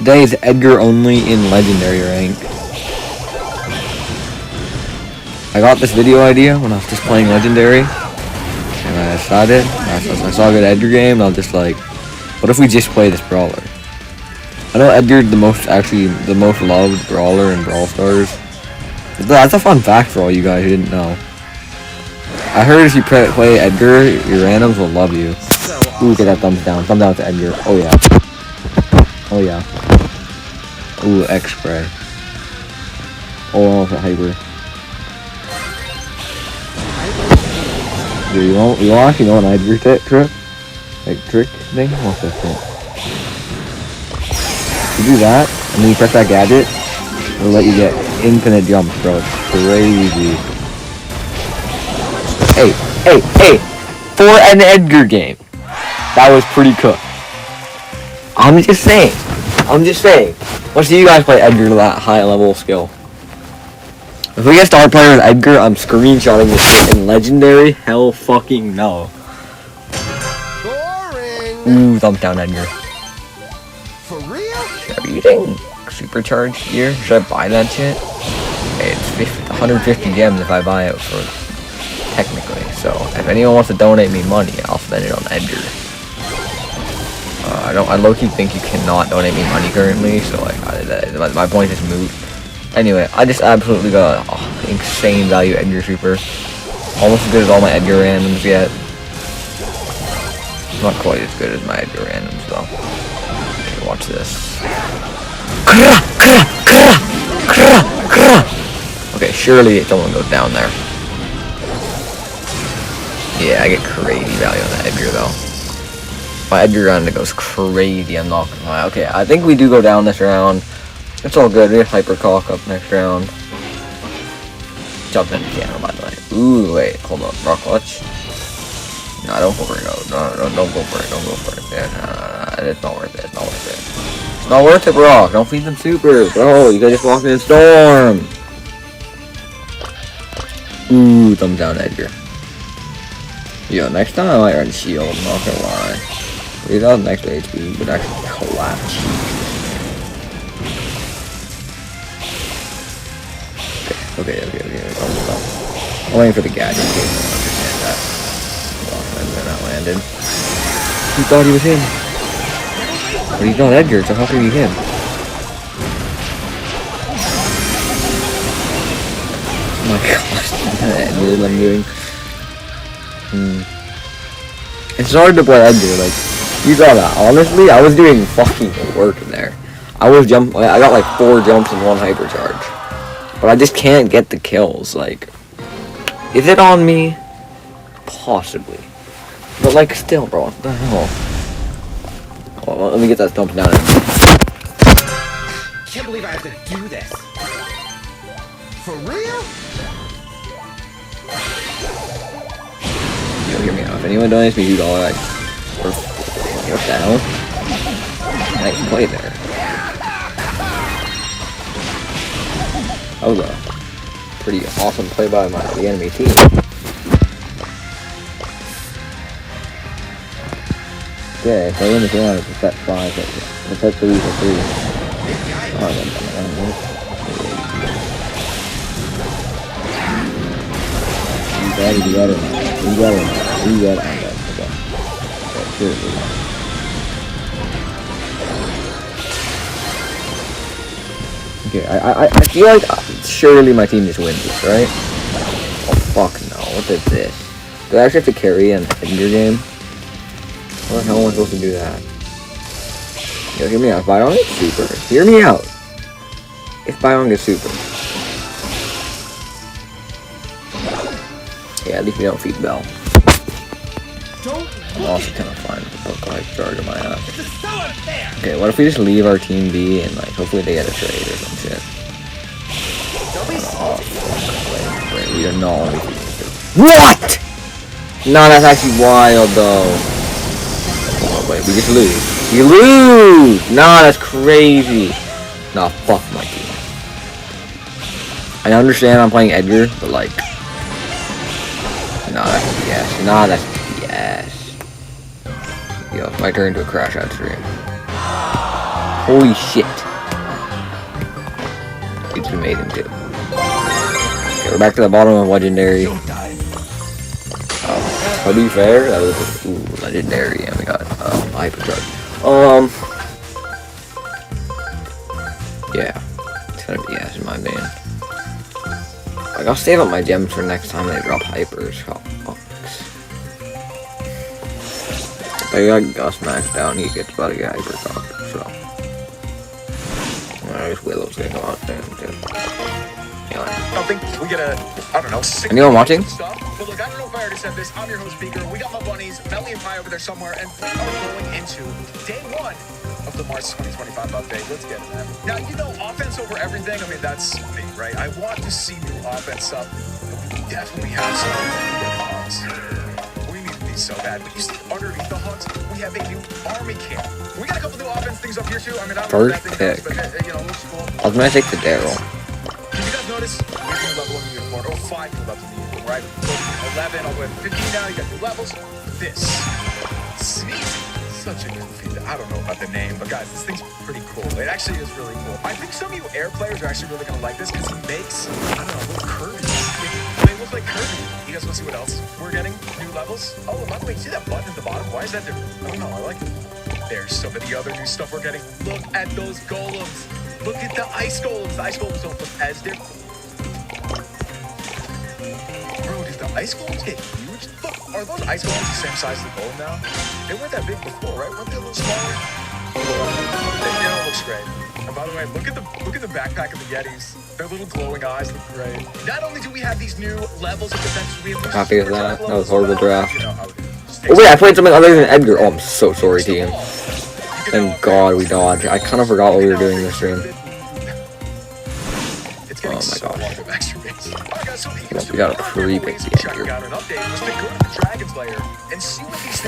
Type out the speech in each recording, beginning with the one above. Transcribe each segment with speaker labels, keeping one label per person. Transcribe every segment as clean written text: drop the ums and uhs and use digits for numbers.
Speaker 1: today is Edgar only in Legendary rank. I got this video idea when I was just playing Legendary. And I decided, I saw a good Edgar game, and I was just like, what if we just play this brawler? I know Edgar's the most loved brawler in Brawl Stars. That's a fun fact for all you guys who didn't know. I heard if you play Edgar, your randoms will love you. Ooh, get that thumbs down. Thumbs down to Edgar. Oh yeah. Oh yeah. Ooh, X-Spray. Oh, almost a hyper. Dude, you want actually know an Edgar trick? Like trick thing? What's that thing? You do that, and then you press that gadget, it'll let you get infinite jumps, bro. It's crazy. Hey! For an Edgar game, that was pretty cooked. I'm just saying. Once you guys play Edgar to that high level of skill. If we get star player with Edgar, I'm screenshotting this shit in Legendary. Hell fucking no.
Speaker 2: Boring.
Speaker 1: Ooh, thumbs down, Edgar.
Speaker 2: For real?
Speaker 1: Should I be using supercharged gear? Should I buy that shit? Hey, it's 150 gems if I buy it for technically. So if anyone wants to donate me money, I'll spend it on Edgar. I low-key think you cannot donate me money currently, so like my point is moot. Anyway, I just absolutely got an insane value Edgar Super. Almost as good as all my Edgar randoms yet. Not quite as good as my Edgar randoms though. Okay, watch this. Okay, surely someone goes down there. Yeah, I get crazy value on that Edgar though. My Edgar round goes crazy, I'm not gonna lie. Okay, I think we do go down this round. It's all good. We have Hypercock up next round. Jump in the piano, by the way. Ooh, wait, hold on. Rock clutch. No, don't go for it. No, don't go for it. Don't go for it. Yeah, no, it's not worth it. It's not worth it. It's not worth it, bro. Don't feed them super, bro. You guys just walked in the storm. Ooh, thumbs down, Edgar. Yo, next time I might run shield. I'm not gonna lie. 3,000 extra HP would actually collapse. Okay. I'm waiting for the gadget in case I don't understand that. Well, then that landed. He thought he was him. But he's not Edgar, so how can he be him? Oh my gosh, Edgar I'm doing. It's hard to play Edgar, like, you saw that. Honestly, I was doing fucking work in there. I got like 4 jumps and 1 hypercharge. But I just can't get the kills, like, is it on me? Possibly. But like, still, bro, what the hell? Well, let me get that thumbs down.
Speaker 2: Can't believe I have to do this. For real?
Speaker 1: Yo, hear me out. If anyone donates me $2, what the hell? I can play there. That was a pretty awesome play by the enemy team. Okay, so in the round it's a set 5, it's a set 3 for 3. Oh, you got it. Okay, I feel like surely my team just wins this, right? Oh fuck no, what is this? Do I actually have to carry an Edgar game? How the hell am I supposed to do that? Yo, hear me out. If Byron gets super, hear me out. If Byron gets super. Yeah, at least we don't feed Bell. I'm also kind of fine with the book like charge on my ass. Okay, what if we just leave our team be and like hopefully they get a trade or some shit? Oh, fuck. Wait, we are not only what? No, that's actually wild though. Oh wait, we just lose. You lose! Nah, that's crazy. Nah, fuck my team. I understand I'm playing Edgar, but like, nah, that's BS. Nah, that's BS. Yo, my turn to a crash out stream. Holy shit. actually made into. Okay, we're back to the bottom of legendary. To be fair, that was legendary, and we got hyperdrive. Yeah, it's gonna be as in my main. Like, I'll save up my gems for next time they drop hypers. Oh, I got Gus maxed out, and he gets about to get hyper top, so. I guess Willow's gonna go out there and do.
Speaker 3: I think we get a, I don't know,
Speaker 1: anyone watching?
Speaker 3: Stuff. But look, I don't know if I already said this. I'm your host, Beaker. We got my bunnies, Melly and Pie over there somewhere, and we are going into day 1 of the March 2025 update. Let's get it, man. Now, you know, offense over everything. I mean, that's me, right? I want to see new offense stuff, but we definitely have some hugs. We need these so bad. But you see, underneath the hugs, we have a new army camp. We got a couple new offense things up here, too. I mean, I don't know if that thing is, but, you know, it looks cool.
Speaker 1: I was gonna take the Daryl.
Speaker 3: Did you guys notice? We have new level in the uniform. Oh, 5 new levels in the uniform, right? 11 all the way to 15 now. You got new levels. This. Sneezy. Such a goofy. I don't know about the name, but guys, this thing's pretty cool. It actually is really cool. I think some of you air players are actually really going to like this because he makes, I don't know, little Kirby. They look like Kirby. You guys want to see what else we're getting? New levels? Oh, and by the way, you see that button at the bottom? Why is that different? I don't know. I like it. There's some of the other new stuff we're getting. Look at those golems. Look at the ice golems. The ice golems don't look as different. Bro, did the ice golems get huge? Look, are those ice golems the same size as the golem now? They weren't that big before, right? Weren't they a little smaller? They all looks great. And by the way, look at the backpack of the Yetis. Their little glowing eyes look great. Not only do we have these new levels of defense, we have new
Speaker 1: Happy with that. That was a horrible draft.
Speaker 3: You know how it is.
Speaker 1: Oh wait, I played something other than Edgar. Oh, I'm so sorry, team. Thank God we dodged. I kind of forgot what we were doing this stream. Oh my gosh. We got a pretty big Edgar.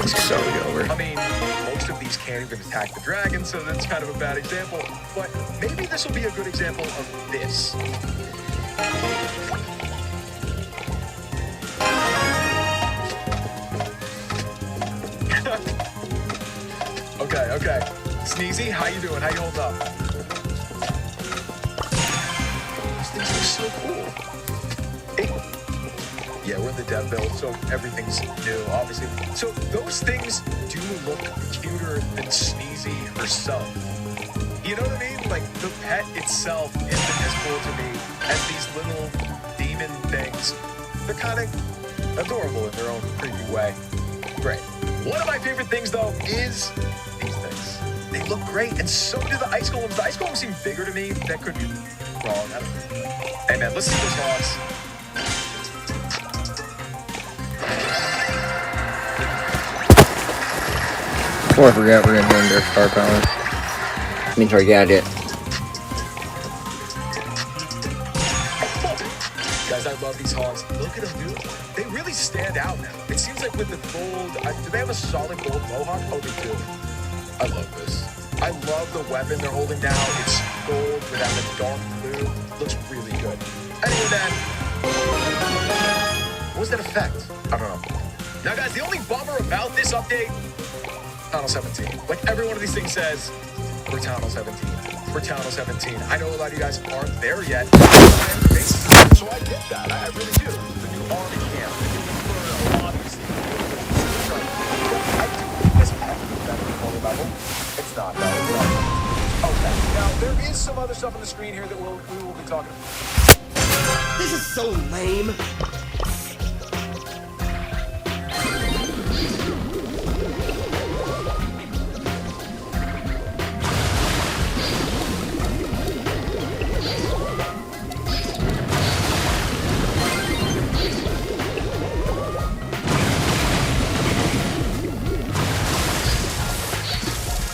Speaker 1: So over.
Speaker 3: I mean, most of these can't even attack the dragon, so that's kind of a bad example. But maybe this will be a good example of this. Okay. Sneezy, how you doing? How you holding up? These things look so cool. Yeah, we're in the dev build, so everything's new, obviously. So those things do look cuter than Sneezy herself. You know what I mean? Like, the pet itself isn't as cool to me as these little demon things. They're kind of adorable in their own creepy way. Great. One of my favorite things, though, is these things. They look great, and so do the ice golems. The ice golems seem bigger to me. That could be wrong. I don't know. Hey, man, let's see those hogs.
Speaker 1: Before I forget, we're gonna end their star power. I mean, sorry, gadget.
Speaker 3: Guys, I love these hogs. Look at them, dude. They really stand out now. It seems like with the gold, do they have a solid gold mohawk? Oh, they do. I love this. I love the weapon they're holding now. It's gold without the dark blue. Looks really good. Anyway, then, what was that effect? I don't know. Now, guys, the only bummer about this update, Tunnel 17. Like every one of these things says, we're Tunnel 17. We're Tunnel 17. I know a lot of you guys aren't there yet. So I get that. I really do. The new army camp, the new inferno, obviously. I do think this pack is better than Holy Level. It's not, though. It's not. Okay. Now, there is some other stuff on the screen here that we will be talking about.
Speaker 2: This is so lame.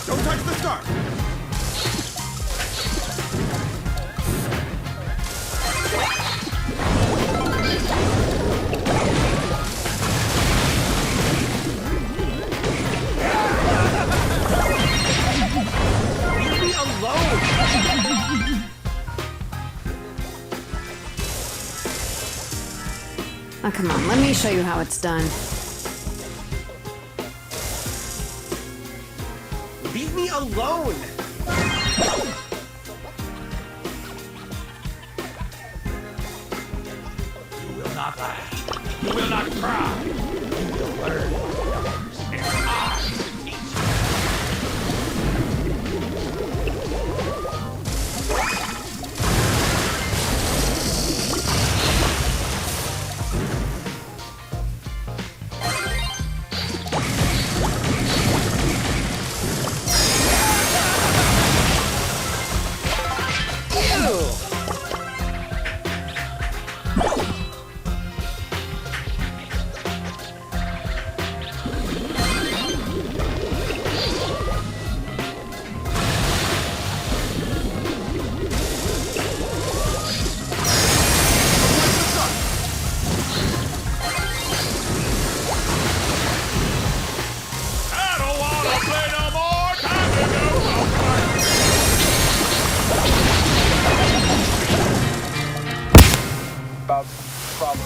Speaker 2: Don't touch the star. Leave me alone.
Speaker 4: Oh, come on, let me show you how it's done.
Speaker 2: Leave me alone. You will not cry. You will learn. And I will teach you. I don't wanna play no more. Time to go home.
Speaker 3: About probably.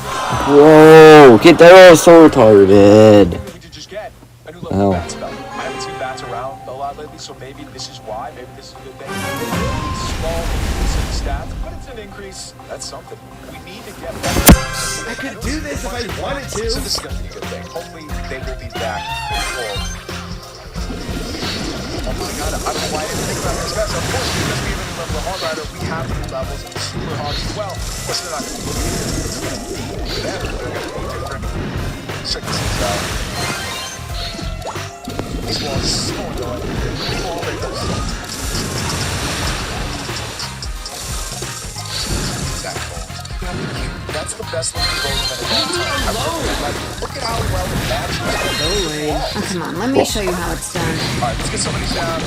Speaker 1: Whoa, get that so retarded.
Speaker 3: We could just get a new level
Speaker 1: Ow.
Speaker 3: of bat spell. I haven't seen bats around a lot lately, so maybe this is why. Maybe this is a good thing. Small increase in stats, but it's an increase. That's something. We need to get better.
Speaker 2: I could do this if I wanted to.
Speaker 3: So this is going to be a good thing. Hopefully they will be back full. Oh my god, I don't know why I didn't think about this. That's of course because we have a new level of Hard Rider, we have new levels of Super Hogs as well. Of course they're not going to look it's going to be better. They're going to be different. Check this out. This wall is so annoying. This wall right there. That's the best looking goal in a long time. Like, look at how well it matches.
Speaker 4: Oh, come on, let me show you how it's done.
Speaker 3: Alright, let's get some of these down.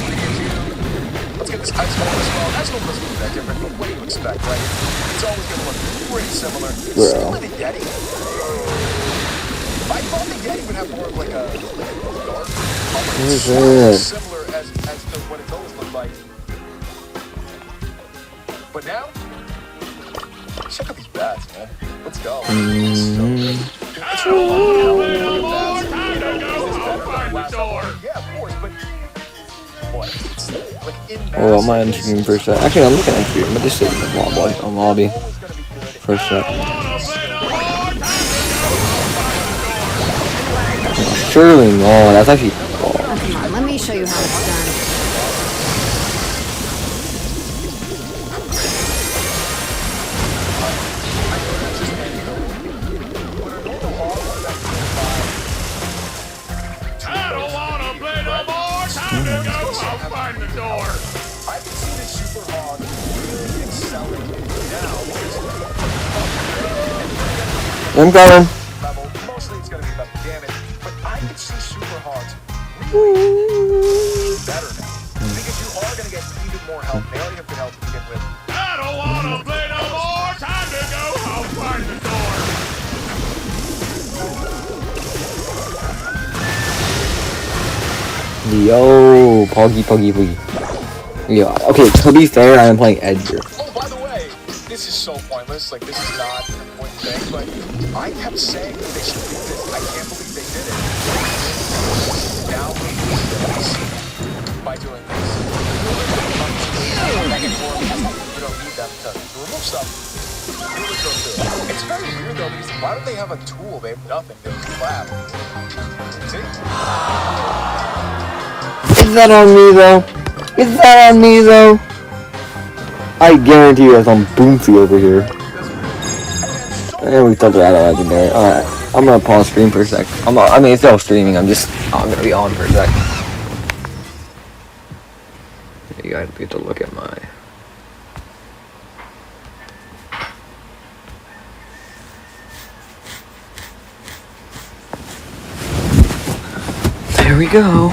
Speaker 3: Let's get this ice ball as well. Ice ball doesn't look that different, but what do you expect, right? It's always going to look pretty similar. Still in the Yeti. I thought the Yeti would have more of like a dark color. It's so similar as to what it's always looked like. But now, check out these bats, man. Let's go.
Speaker 2: I don't wanna play no more. Time to go home. Find the door.
Speaker 3: Yeah, of course, but what? It's like in
Speaker 1: Oh, I'm on stream for a sec. Actually, I'm looking at stream, but this is a lobby for a sec. Surely, no, that's actually.
Speaker 4: Oh, come on, let me show you how it's done.
Speaker 2: I don't wanna play no more. Time to go home. Find the door.
Speaker 3: I can see the Super Hog really excelling now.
Speaker 1: I'm coming.
Speaker 3: Level. Mostly it's going to be about the damage, but I can see Super Hogs really better now. Because you are going to get even more help. They already have good help to begin with.
Speaker 2: I don't wanna play no more. Time to go home. Find the door.
Speaker 1: Yo, poggy. Yo, okay, to be fair, I am playing Edgar.
Speaker 3: Oh, by the way, this is so pointless. Like, this is not an important thing, but I kept saying that they should do this. I can't believe they did it. Now we do this by doing this. You don't need them to remove stuff. It's very weird though, because why don't they have a tool? They have nothing. They just clap. See?
Speaker 1: Is that on me though? Is that on me though? I guarantee you there's some boomsy over here. And we took that out legendary. Alright, I'm gonna pause stream for a sec. I mean, it's still streaming. I'm gonna be on for a sec. You guys get to look at my. There we go.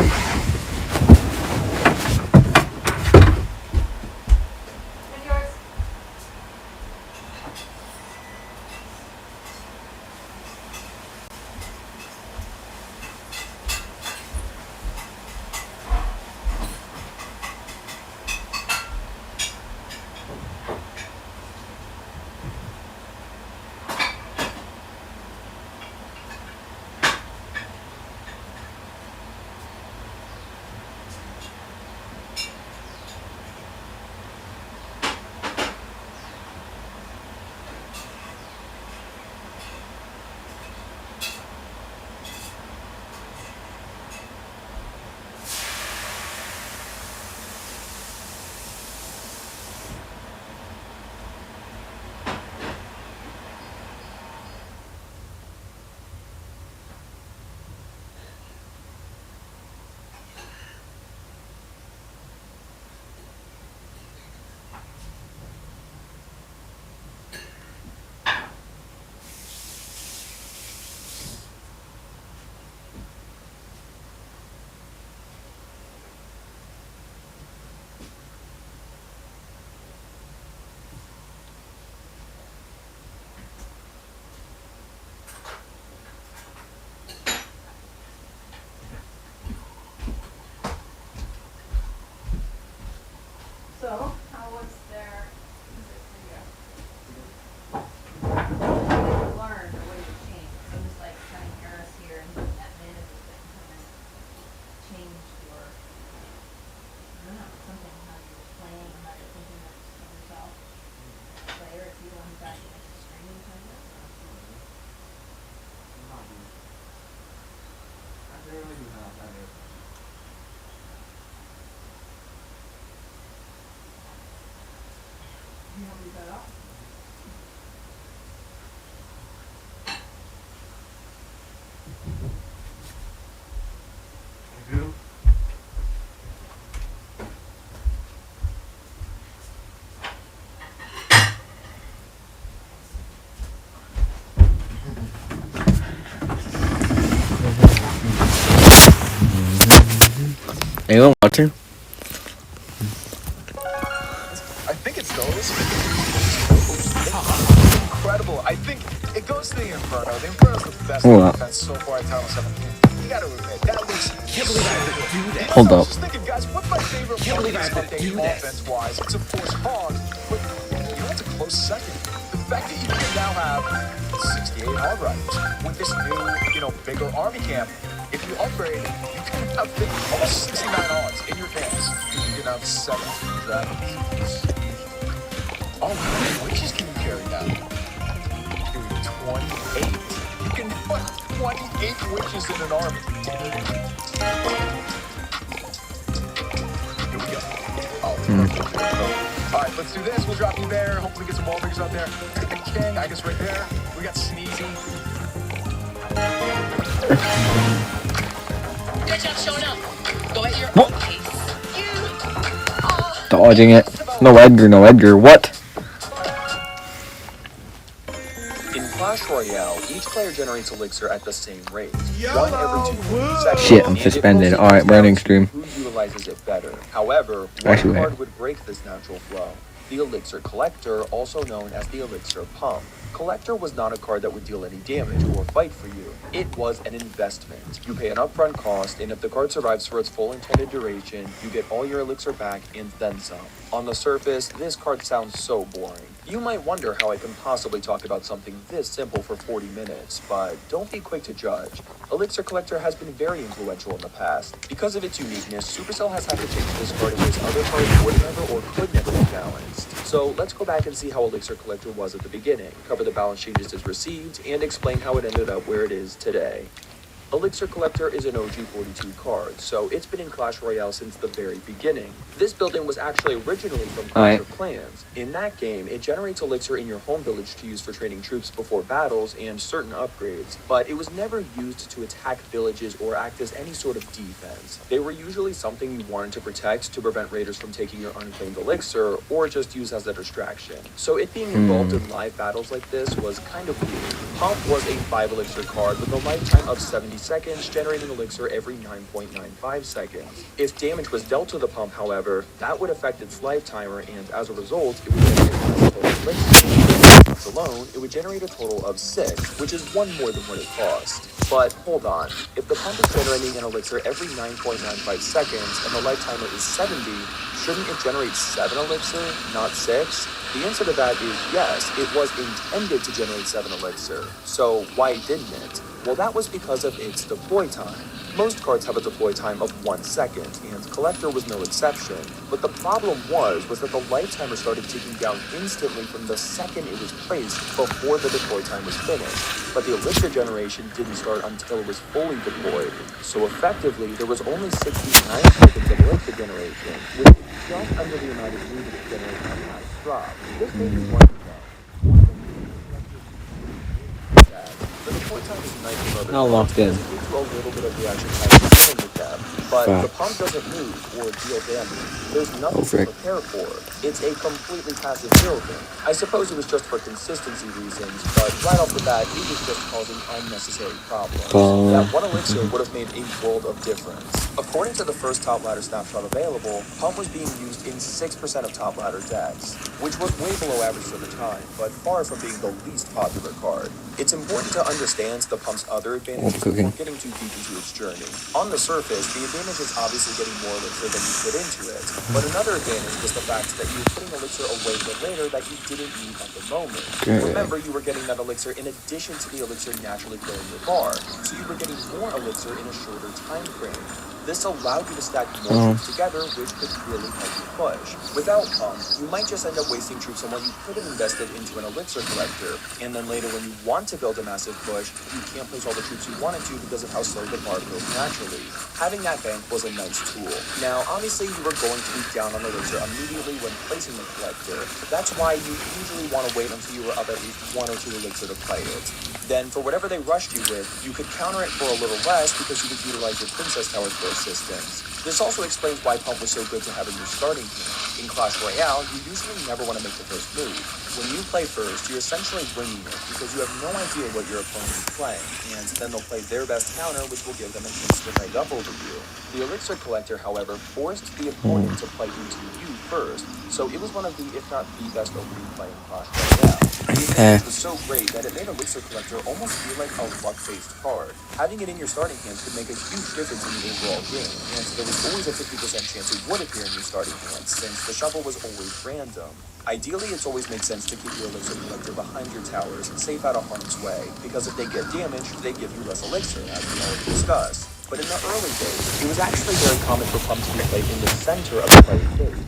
Speaker 1: Anyone watching?
Speaker 3: I think it's those. Incredible. I think it goes to the Inferno. The Inferno's the best defense so far at Title 17. You gotta admit, that looks...
Speaker 2: Can't believe I have to do that.
Speaker 1: Hold
Speaker 3: I was
Speaker 1: up.
Speaker 3: just thinking, guys, what's my favorite
Speaker 2: Can't believe I have to
Speaker 3: update
Speaker 2: do that.
Speaker 3: offense-wise? It's, of course, Hog, but you know, it's a close second. The fact that you can now have 68 Hog Riders with this new, bigger army camp. If you upgrade, you can have almost 69 odds in your camps. You can have 17 dragons. Oh, how many witches can you carry now? Dude, 28. You can put 28 witches in an army. Here we go. Oh, all right, let's do this. We'll drop you there. Hopefully get some wall breakers out there. And King, I guess right there. We got Sneezy.
Speaker 5: Good job showing up. Go at your own pace.
Speaker 1: Dodging it. No Edgar. What?
Speaker 3: In Clash Royale, each player generates elixir at the same rate. One every 2 seconds.
Speaker 1: Shit, I'm suspended. Alright, we're ending stream.
Speaker 3: Who utilizes it better? However,
Speaker 1: Actually,
Speaker 3: one
Speaker 1: wait.
Speaker 3: card would break this natural flow. The Elixir Collector, also known as the Elixir Pump. Collector was not a card that would deal any damage or fight for you. It was an investment. You pay an upfront cost, and if the card survives for its full intended duration, you get all your elixir back and then some. On the surface, this card sounds so boring. You might wonder how I can possibly talk about something this simple for 40 minutes, but don't be quick to judge. Elixir Collector has been very influential in the past. Because of its uniqueness, Supercell has had to change this card in ways other cards would never or could never be balanced. So let's go back and see how Elixir Collector was at the beginning, cover the balance changes it received, and explain how it ended up where it is today. Elixir Collector is an OG 42 card, so it's been in Clash Royale since the very beginning. This building was actually originally from Clash of Clans. In that game, it generates elixir in your home village to use for training troops before battles and certain upgrades, but it was never used to attack villages or act as any sort of defense. They were usually something you wanted to protect to prevent raiders from taking your unclaimed elixir, or just use as a distraction. So it being involved in live battles like this was kind of weird. Pump was a 5 elixir card with a lifetime of 70 seconds, generating elixir every 9.95 seconds. If damage was dealt to the pump, however, that would affect its lifetimer, and as a result, it would generate a total of elixir. Alone, it would generate a total of 6, which is 1 more than what it cost. But hold on, if the pump is generating an elixir every 9.95 seconds and the lifetimer is 70, shouldn't it generate 7 elixir, not 6? The answer to that is yes, it was intended to generate 7 elixir. So why didn't it? Well, that was because of its deploy time. Most cards have a deploy time of 1 second, and Collector was no exception. But the problem was that the lifetimer started ticking down instantly from the second it was placed before the deploy time was finished. But the elixir generation didn't start until it was fully deployed. So effectively, there was only 69 seconds of elixir generation, which is just under the amount of needed to generate a nice drop. This may be one the deploy time is nice and other.
Speaker 1: Not locked in.
Speaker 3: It gives you a little bit of reaction time in the cap, but the pump doesn't move or deal damage. There's nothing to prepare for. It's a completely passive building. I suppose it was just for consistency reasons, but right off the bat, it was just causing unnecessary problems. That 1 elixir would have made a world of difference. According to the first top ladder snapshot available, Pump was being used in 6% of top ladder decks, which was way below average for the time, but far from being the least popular card. It's important to understand the Pump's other advantages before getting too deep into its journey. On the surface, the advantage is obviously getting more elixir than you put into it. But another advantage was the fact that you were putting elixir away for later that you didn't need at the moment.
Speaker 1: Okay.
Speaker 3: Remember, you were getting that elixir in addition to the elixir naturally filling your bar, so you were getting more elixir in a shorter time frame. This allowed you to stack more troops together, which could really help you push. Without Pump, you might just end up wasting troops on what you could have invested into an elixir collector, and then later when you want to build a massive push, you can't place all the troops you wanted to because of how slow the bar builds naturally. Having that bank was a nice tool. Now, obviously, you were going to be down on elixir immediately when placing the collector. That's why you usually want to wait until you were up at least 1 or 2 elixir to play it. Then, for whatever they rushed you with, you could counter it for a little less because you could utilize your Princess Towers for assistance. This also explains why Pump was so good to have in your starting team. In Clash Royale, you usually never want to make the first move. When you play first, you're essentially winging it because you have no idea what your opponent is playing, and then they'll play their best counter, which will give them a chance to leg up over you. The Elixir Collector, however, forced the opponent to play into you first, so it was one of the, if not the best opening play in Clash Royale. It was so great that it made Elixir Collector almost feel like a luck-based card. Having it in your starting hands could make a huge difference in the overall game, and there was always a 50% chance it would appear in your starting hands, since the shuffle was always random. Ideally, it's always made sense to keep your Elixir Collector behind your towers, safe out of harm's way, because if they get damaged, they give you less Elixir, as we already discussed. But in the early days, it was actually very common for Pump to be played in the center of the player's base.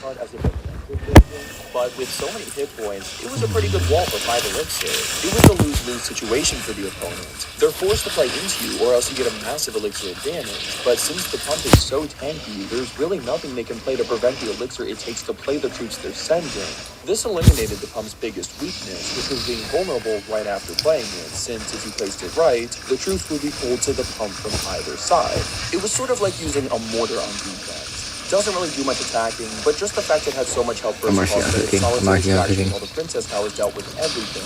Speaker 3: As a defensive version, but with so many hit points, it was a pretty good wall for 5 elixir. It was a lose-lose situation for the opponent. They're forced to play into you, or else you get a massive elixir advantage. But since the Pump is so tanky, there's really nothing they can play to prevent the elixir it takes to play the troops they're sending. This eliminated the Pump's biggest weakness, which was being vulnerable right after playing it, since if you placed it right, the troops would be pulled to the Pump from either side. It was sort of like using a mortar on defense. Doesn't really do much attacking, but just the fact it had so much health versus cost that its solitary distraction while the Princess Towers dealt with everything.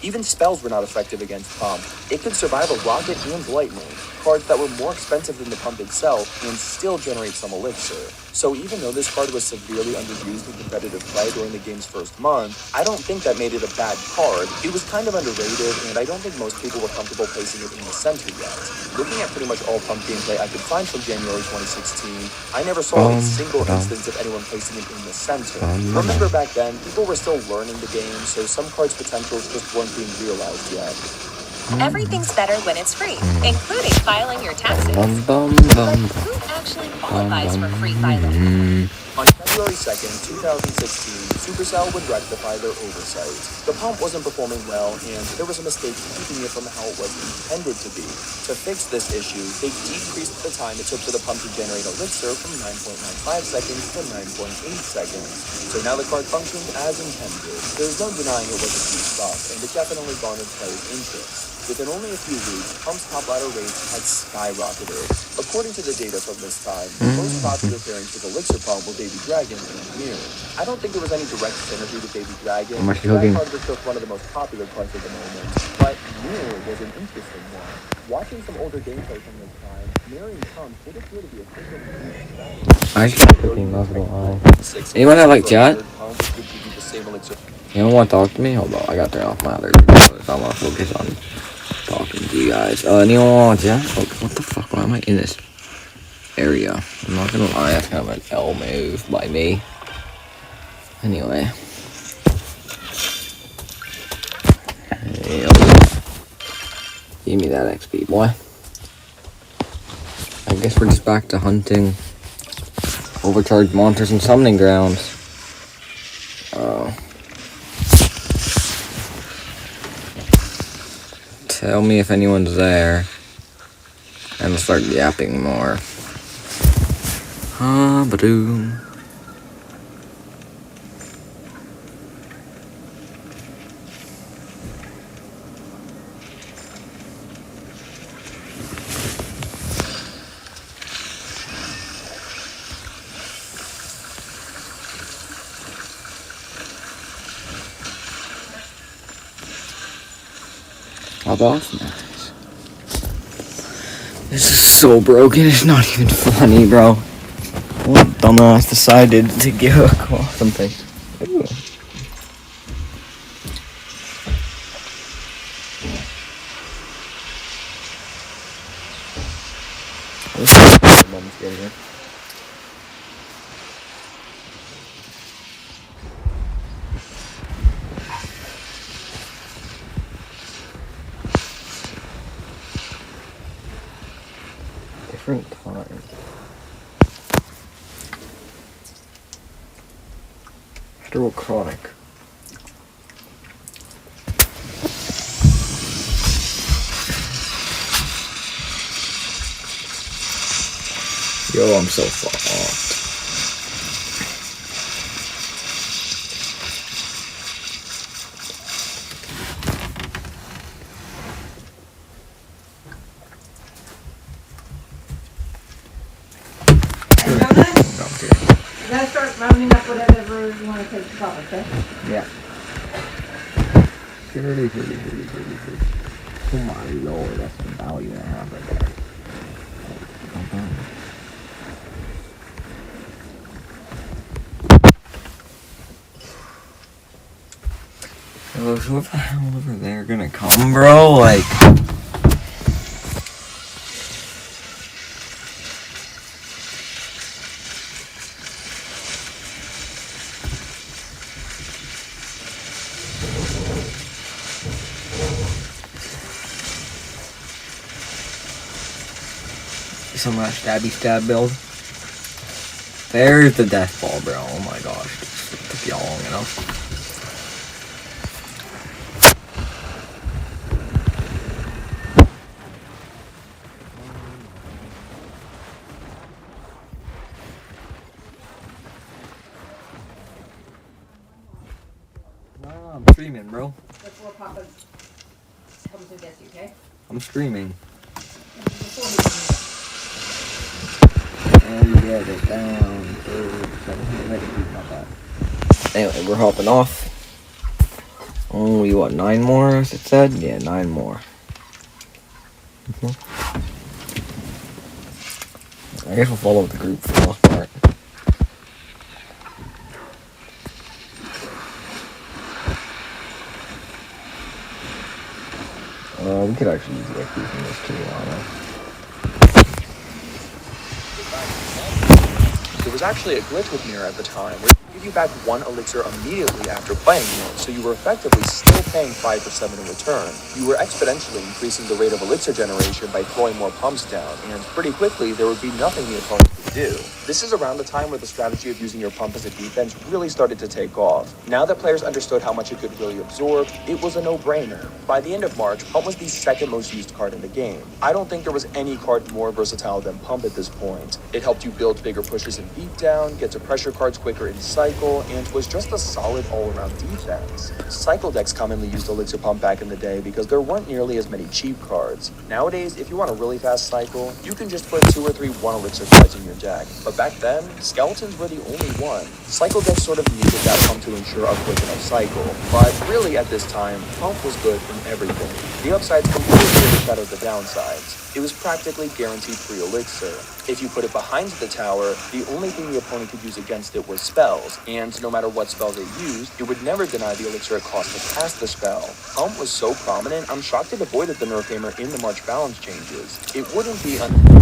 Speaker 3: Even spells were not effective against Pump. It could survive a rocket and lightning, cards that were more expensive than the Pump itself, and still generate some elixir. So even though this card was severely underused in competitive play during the game's first month, I don't think that made it a bad card. It was kind of underrated, and I don't think most people were comfortable placing it in the center yet. Looking at pretty much all Pump gameplay I could find from January 2016, I never saw a single instance of anyone placing it in the center. Remember back then, people were still learning the game, so some cards' potentials just weren't being realized yet.
Speaker 6: Everything's better when it's free, including filing your taxes. But who actually qualifies for free filing?
Speaker 3: On February 2nd, 2016, Supercell would rectify their oversight. The Pump wasn't performing well, and there was a mistake keeping it from how it was intended to be. To fix this issue, they decreased the time it took for the Pump to generate elixir from 9.95 seconds to 9.8 seconds. So now the card functions as intended. There's no denying it was a key stuff, and it definitely garnered players' interest. Within only a few weeks, Pump's top ladder rates had skyrocketed. According to the data from this time, the most popular pairings with Elixir Pump were Baby Dragon and Mirror. I don't think there was any direct synergy with Baby Dragon. That card was just one of the most popular cards at the moment. But Mirror was an interesting one. Watching some older gameplay from this time, Mirror and Pump did appear to be a frequent.
Speaker 1: I just kept clicking those little eyes. Anyone have like chat? Anyone want to talk to me? Hold on, I got to turn off my other videos. I want to focus on talking to you guys. Anyone want chat? Oh, what the fuck? Why am I in this area? I'm not gonna lie, that's kind of an L move by me. Anyway. Give me that XP, boy. I guess we're just back to hunting overcharged monsters and summoning grounds. Tell me if anyone's there, and we'll start yapping more. Ba-doom. How boss? Nice. This is so broken, it's not even funny, bro. Dumbass decided to give a call something. Ooh. Mom's getting here. Different time. After a chronic. Yo, I'm so fucked.
Speaker 7: You gotta start rounding up whatever you want to take to cover, okay?
Speaker 1: Yeah. Pretty. Oh my lord, that's some value I have right there. Oh, so what the hell over there gonna come, bro? Like. Some stabby build. There's the death ball, bro. Oh my gosh. It took y'all long enough. No, I'm streaming, bro.
Speaker 7: Before Papa comes and gets you, okay?
Speaker 1: I'm streaming.
Speaker 7: Before he comes.
Speaker 1: And get it down for 700 megabytes, not bad. Anyway, we're hopping off. Only, what, 9 more, as it said? Yeah, 9 more. I guess we'll follow the group for the most part. We could actually use the XP from this too, I don't know.
Speaker 3: There was actually a glitch with Mirror at the time where it gave you back 1 elixir immediately after playing it, so you were effectively still paying 5 for 7 in return. You were exponentially increasing the rate of elixir generation by throwing more pumps down, and pretty quickly there would be nothing the opponent could do. This is around the time where the strategy of using your pump as a defense really started to take off. Now that players understood how much it could really absorb, it was a no-brainer. By the end of March, Pump was the second most used card in the game. I don't think there was any card more versatile than Pump at this point. It helped you build bigger pushes in beatdown, get to pressure cards quicker in cycle, and was just a solid all-around defense. Cycle decks commonly used Elixir Pump back in the day because there weren't nearly as many cheap cards. Nowadays, if you want a really fast cycle, you can just put 2 or 3 1 Elixir cards in your deck. But back then, Skeletons were the only one. Cycle decks sort of needed that Pump to ensure a quick enough cycle. But really at this time, Pump was good in everything. The upsides completely overshadowed the downsides. It was practically guaranteed free elixir. If you put it behind the tower, the only thing the opponent could use against it was spells, and no matter what spell they used, it would never deny the elixir it cost to cast the spell. Pump was so prominent, I'm shocked it avoided the nerf hammer in the March balance changes. It wouldn't be until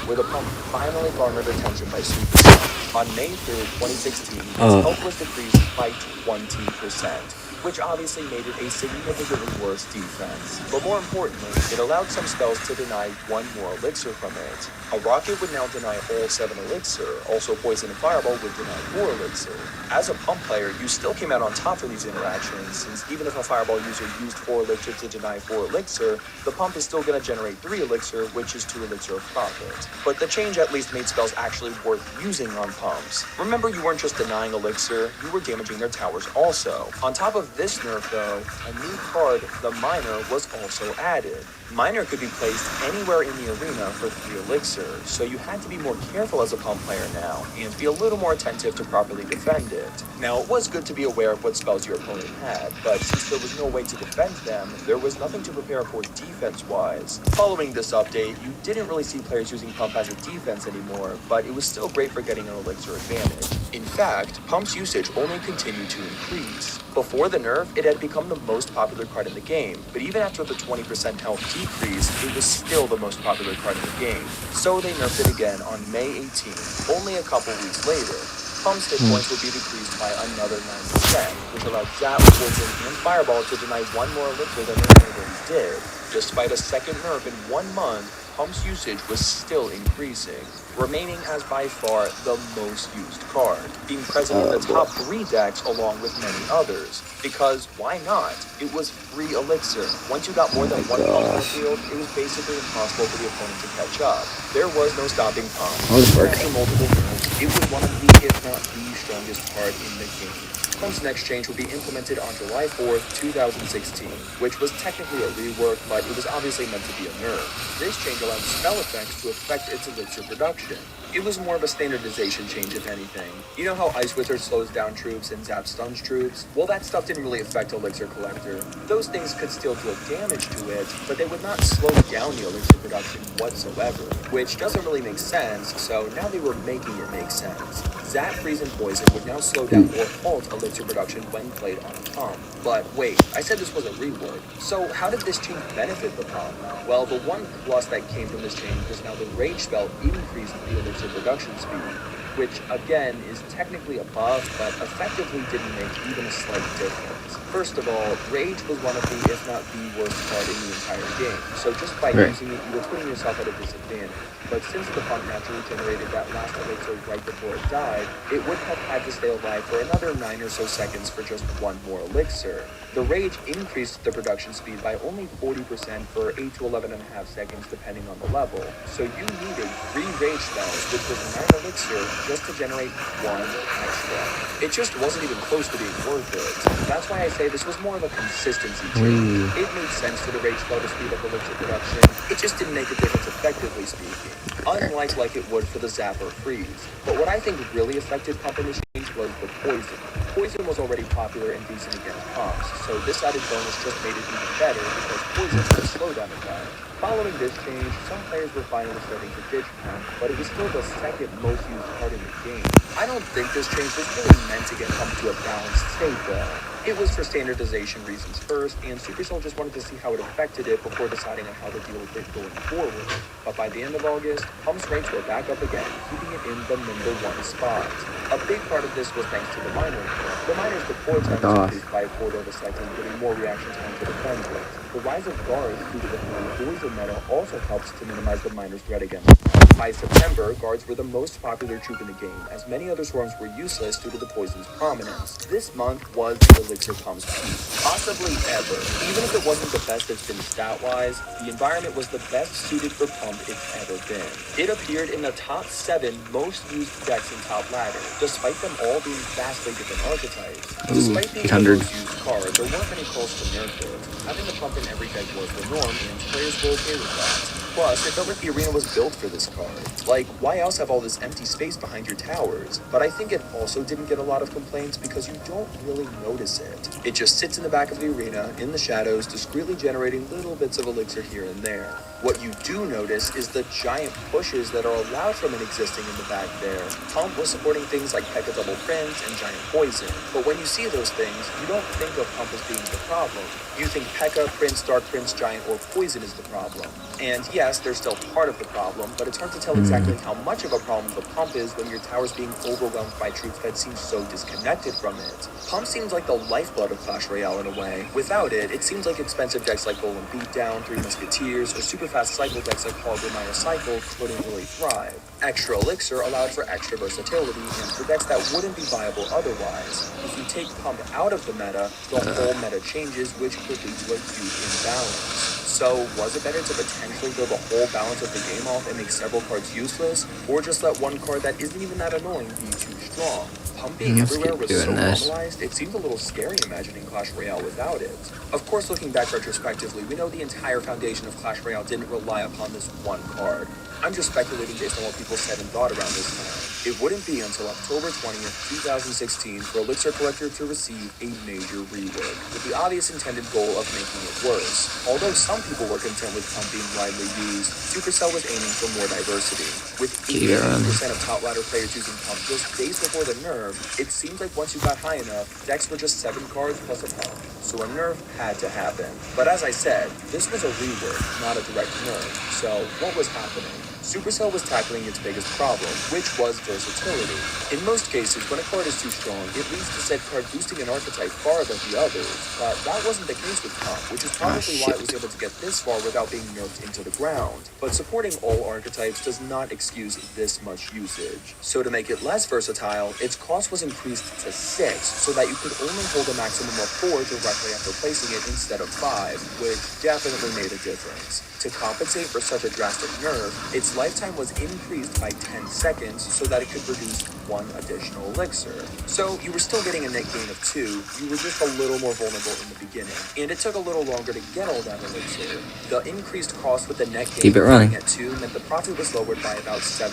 Speaker 3: where the Pump finally garnered attention by Super Pump. On May 3rd, 2016, its health was decreased by 20%. Which obviously made it a significantly worse defense. But more importantly, it allowed some spells to deny 1 more elixir from it. A rocket would now deny all 7 elixir, also Poison and Fireball would deny 4 elixir. As a Pump player, you still came out on top for these interactions, since even if a Fireball user used 4 elixir to deny 4 elixir, the Pump is still going to generate 3 elixir, which is 2 elixir of profit. But the change at least made spells actually worth using on Pumps. Remember, you weren't just denying elixir, you were damaging their towers also. On top of this nerf though, a new card, the Miner, was also added. Miner could be placed anywhere in the arena for 3 elixir, so you had to be more careful as a pump player now, and be a little more attentive to properly defend it. Now, it was good to be aware of what spells your opponent had, but since there was no way to defend them, there was nothing to prepare for defense-wise. Following this update, you didn't really see players using pump as a defense anymore, but it was still great for getting an elixir advantage. In fact, pump's usage only continued to increase. Before the nerf, it had become the most popular card in the game, but even after the 20% health decrease, it was still the most popular card in the game. So they nerfed it again on May 18th, only a couple weeks later. Pump's hit points would be decreased by another 9%, which allowed Zap, Poison, and Fireball to deny one more elixir than they already did. Despite a second nerf in 1 month, Pump's usage was still increasing, remaining as by far the most used card, being present in the top 3 decks along with many others. Because why not? It was free elixir. Once you got more than one pump on the field, it was basically impossible for the opponent to catch up. There was no stopping Pump. After multiple nerfs, it was one of the, if not the strongest card in the game. Pump's next change would be implemented on July 4th, 2016, which was technically a rework, but it was obviously meant to be a nerf. This change allowed spell effects to affect its elixir production. It was more of a standardization change, if anything. You know how Ice Wizard slows down troops and Zap stuns troops? Well, that stuff didn't really affect Elixir Collector. Those things could still deal damage to it, but they would not slow down the elixir production whatsoever, which doesn't really make sense, so now they were making it make sense. Zap, Freeze, and Poison would now slow down or halt elixir production when played on a pump. But wait, I said this was a rework. So how did this change benefit the pump? Well, the one plus that came from this change was now the Rage spell increased the elixir production speed, which again is technically a buff, but effectively didn't make even a slight difference. First of all, Rage was one of the, if not the worst card in the entire game, so just by using it, you were putting yourself at a disadvantage. But since the pump naturally generated that last elixir right before it died, it would have had to stay alive for another 9 or so seconds for just one more elixir. The Rage increased the production speed by only 40% for 8 to 11.5 seconds depending on the level, so you needed 3 Rage spells, which was 9 elixir, just to generate 1 extra. It just wasn't even close to being worth it. That's why I say this was more of a consistency change. It made sense for the Rage spell to speed up elixir production, it just didn't make a difference effectively speaking, unlike like it would for the Zap or Freeze. But what I think really affected Pump in this change was the Poison. Poison was already popular and decent against Pumps, so this added bonus just made it even better because Poison had a slowdown attack. Following this change, some players were finally starting to ditch Pump, but it was still the second most used card in the game. I don't think this change was really meant to get Pump to a balanced state though. It was for standardization reasons first, and Supercell just wanted to see how it affected it before deciding on how to deal with it going forward. But by the end of August, Pump's ranks were back up again, keeping it in the number 1 spot. A big part of this was thanks to the Miner. The Miner's deploy time was increased by a quarter of a second, giving more reaction time to defend it. The rise of guards due to the Poison meta also helps to minimize the Miner's threat against Pump. By September, guards were the most popular troop in the game, as many other swarms were useless due to the Poison's prominence. This month was Elixir Pump's peak, possibly ever. Even if it wasn't the best it's been stat-wise, the environment was the best suited for Pump it's ever been. It appeared in the top 7 most used decks in Top Ladder, despite them all being vastly different archetypes. Despite being the most used card, there weren't many calls to nerf it. Having the Pump in every deck was the norm, and players were okay with that. Plus, it felt like the arena was built for this card. Like, why else have all this empty space behind your towers? But I think it also didn't get a lot of complaints because you don't really notice it. It just sits in the back of the arena, in the shadows, discreetly generating little bits of elixir here and there. What you do notice is the giant pushes that are allowed from it existing in the back there. Pump was supporting things like P.E.K.K.A Double Prince and Giant Poison. But when you see those things, you don't think of Pump as being the problem. You think P.E.K.K.A, Prince, Dark Prince, Giant, or Poison is the problem. And yes, they're still part of the problem, but it's hard to tell exactly how much of a problem the Pump is when your tower's being overwhelmed by troops that seem so disconnected from it. Pump seems like the lifeblood of Clash Royale in a way. Without it, it seems like expensive decks like Golem Beatdown, Three Musketeers, or super fast cycle decks like Hog or Minor Cycle couldn't really thrive. Extra Elixir allowed for extra versatility and for decks that wouldn't be viable otherwise. If you take Pump out of the meta, the whole meta changes, which could lead to a huge imbalance. So, was it better to potentially throw the whole balance of the game off and make several cards useless, or just let one card that isn't even that annoying be too strong? pump being
Speaker 1: Let's
Speaker 3: everywhere
Speaker 1: keep
Speaker 3: was so
Speaker 1: doing this.
Speaker 3: normalized, it seemed a little scary imagining Clash Royale without it. Of course, looking back retrospectively, we know the entire foundation of Clash Royale didn't rely upon this one card. I'm just speculating based on what people said and thought around this time. It wouldn't be until October 20th, 2016 for Elixir Collector to receive a major rework, with the obvious intended goal of making it worse. Although some people were content with pump being widely used, Supercell was aiming for more diversity. With 80% of top ladder players using pump just days before the nerf, it seemed like once you got high enough, decks were just 7 cards plus a pump. So a nerf had to happen. But as I said, this was a rework, not a direct nerf. So what was happening? Supercell was tackling its biggest problem, which was versatility. In most cases, when a card is too strong, it leads to said card boosting an archetype far above the others, but that wasn't the case with Pump, which is probably why it was able to get this far without being nerfed into the ground. But supporting all archetypes does not excuse this much usage. So to make it less versatile, its cost was increased to 6, so that you could only hold a maximum of 4 directly after placing it instead of 5, which definitely made a difference. To compensate for such a drastic nerf, its lifetime was increased by 10 seconds so that it could produce 1 additional elixir. So you were still getting a net gain of 2, you were just a little more vulnerable in the beginning, and it took a little longer to get all that elixir. The increased cost with the net gain at 2 meant the profit was lowered by about 7%.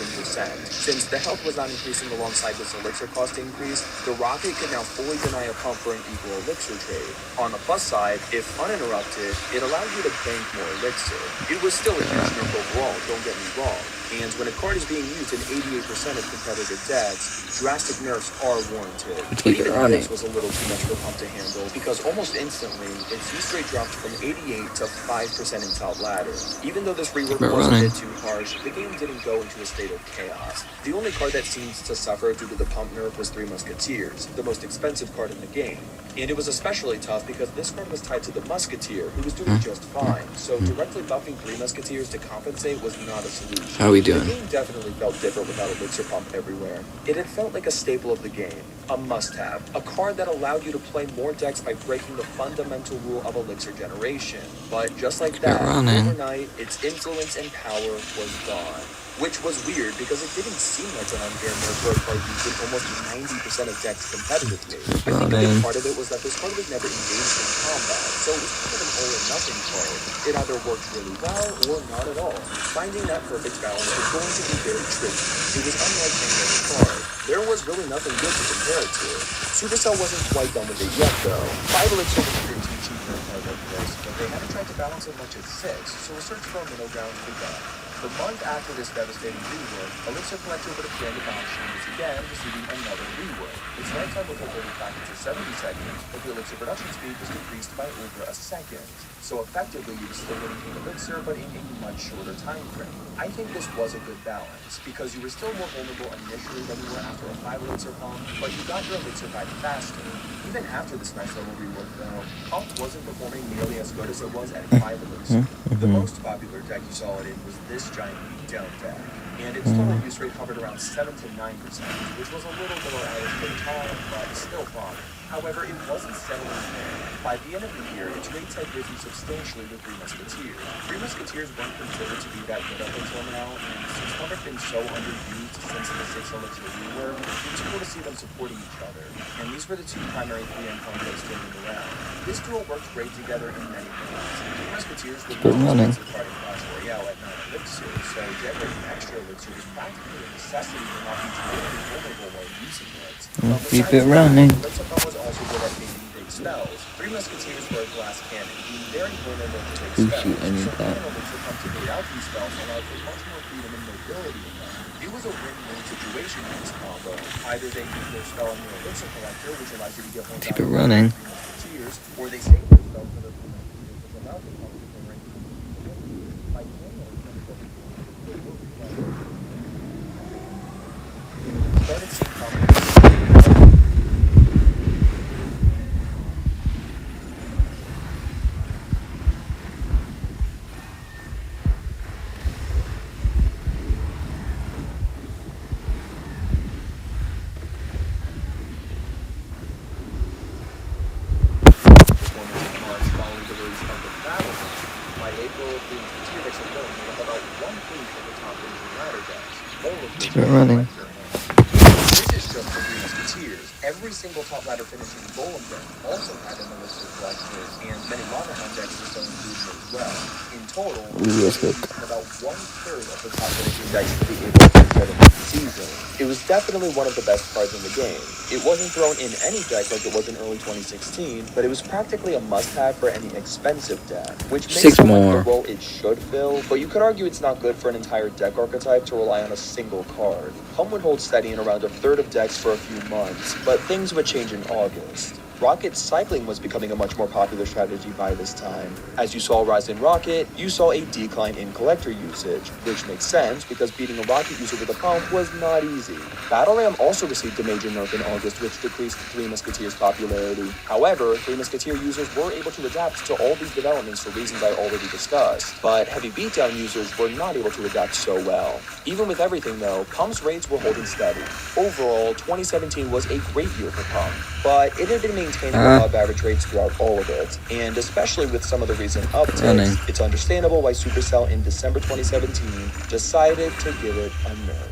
Speaker 3: Since the health was not increasing alongside this elixir cost increase, the rocket could now fully deny a pump for an equal elixir trade. On the plus side, if uninterrupted, it allowed you to bank more elixir. It was still a huge nerf overall, don't get me wrong. And when a card is being used in 88% of competitive decks, drastic nerfs are warranted. But even this was a little too much for Pump to handle, because almost instantly, its use rate dropped from 88 to 5% in top ladder. Even though this rework was a bit too harsh, the game didn't go into a state of chaos. The only card that seems to suffer due to the Pump nerf was Three Musketeers, the most expensive card in the game. And it was especially tough because this card was tied to the Musketeer, who was doing just fine, so directly buffing Three Musketeers to compensate was not a solution.
Speaker 1: How are we doing?
Speaker 3: The game definitely felt different without Elixir Pump everywhere. It had felt like a staple of the game, a must-have, a card that allowed you to play more decks by breaking the fundamental rule of Elixir generation. But just like that, overnight, its influence and power was gone. Which was weird because it didn't seem like an unfair nerf for a card used in almost 90% of decks competitively. I think a big part of it was that this card was never engaged in combat, so it was kind of an all-or-nothing card. It either worked really well or not at all. Finding that perfect balance was going to be very tricky. It was unlike any other card. There was really nothing good to compare it to. Supercell wasn't quite done with it yet, though. 5 Elixir was a pretty cheap for a card like this, but they hadn't tried to balance as much as 6, so a search for a middle ground began. The month after this devastating rework, Elixir Collector would appear in the auction once again, receiving another rework. Its lifetime was converted back into 70 seconds, but the Elixir production speed was decreased by over a second. So effectively, you were still getting an Elixir, but in a much shorter time frame. I think this was a good balance, because you were still more vulnerable initially than you were after a 5 Elixir pump, but you got your Elixir back faster. Even after this nice level rework, though, Pump wasn't performing nearly as good as it was at 5 Elixir. The most popular deck you saw it in was this giant beatdown deck, and its total use rate hovered around 7 to 9%, which was a little below average for the time, but still fine. However, it wasn't settling there. By the end of the year, its rates had risen substantially with Three Musketeers. Three Musketeers weren't considered to be that good up until now, and since Pump had been so underused since the 6 Elixir rework, it was cool to see them supporting each other, and these were the two primary 3M Pump decks standing around. This duo worked great together in many ways. Three Musketeers were the most expensive card in Clash Royale at 9 Elixir, so generating extra Elixir was practically a necessity for not being totally vulnerable while using it.
Speaker 1: Keep it running.
Speaker 3: Elixir Pump was also good at making big spells. Three Musketeers were a glass cannon, being very vulnerable to big spells. So having Elixir Pump to bait out these spells allowed for much more freedom and mobility in them. It was a win-win situation in this combo. Either they use their spell on your Elixir Collector, which allows you to get one
Speaker 1: Keep it running.
Speaker 3: Three Musketeers, or they save their spell for the Three Musketeers, which allowed the Pump to generate by started seeing combos.
Speaker 1: Keep it running.
Speaker 3: This is just for Three Musketeers. Musketeers. Every single top ladder finishing Golem deck also had an Elixir Collector, and many Monarch decks were so included as well. In total,
Speaker 1: Yes,
Speaker 3: it
Speaker 1: look.
Speaker 3: was about 1/3 of the top finishing decks to be able to get in the season. It was definitely one of the best cards in the game. It wasn't thrown in any deck like it was in early 2016, but it was practically a must-have for any expensive deck, which makes
Speaker 1: 6
Speaker 3: so much
Speaker 1: more.
Speaker 3: the role it should fill, but you could argue it's not good for an entire deck archetype to rely on a single card. Hum would hold steady in around 1/3 of decks for a few months, but things would change in August. Rocket cycling was becoming a much more popular strategy by this time. As you saw rise in Rocket, you saw a decline in collector usage, which makes sense because beating a Rocket user with a pump was not easy. Battle Ram also received a major nerf in August, which decreased Three Musketeers' popularity. However, Three Musketeer users were able to adapt to all these developments for reasons I already discussed, but Heavy Beatdown users were not able to adapt so well. Even with everything though, Pump's rates were holding steady. Overall, 2017 was a great year for Pump, but it had been maintaining above average rates throughout all of it, and especially with some of the recent updates, it's understandable why Supercell in December 2017 decided to give it a nerf.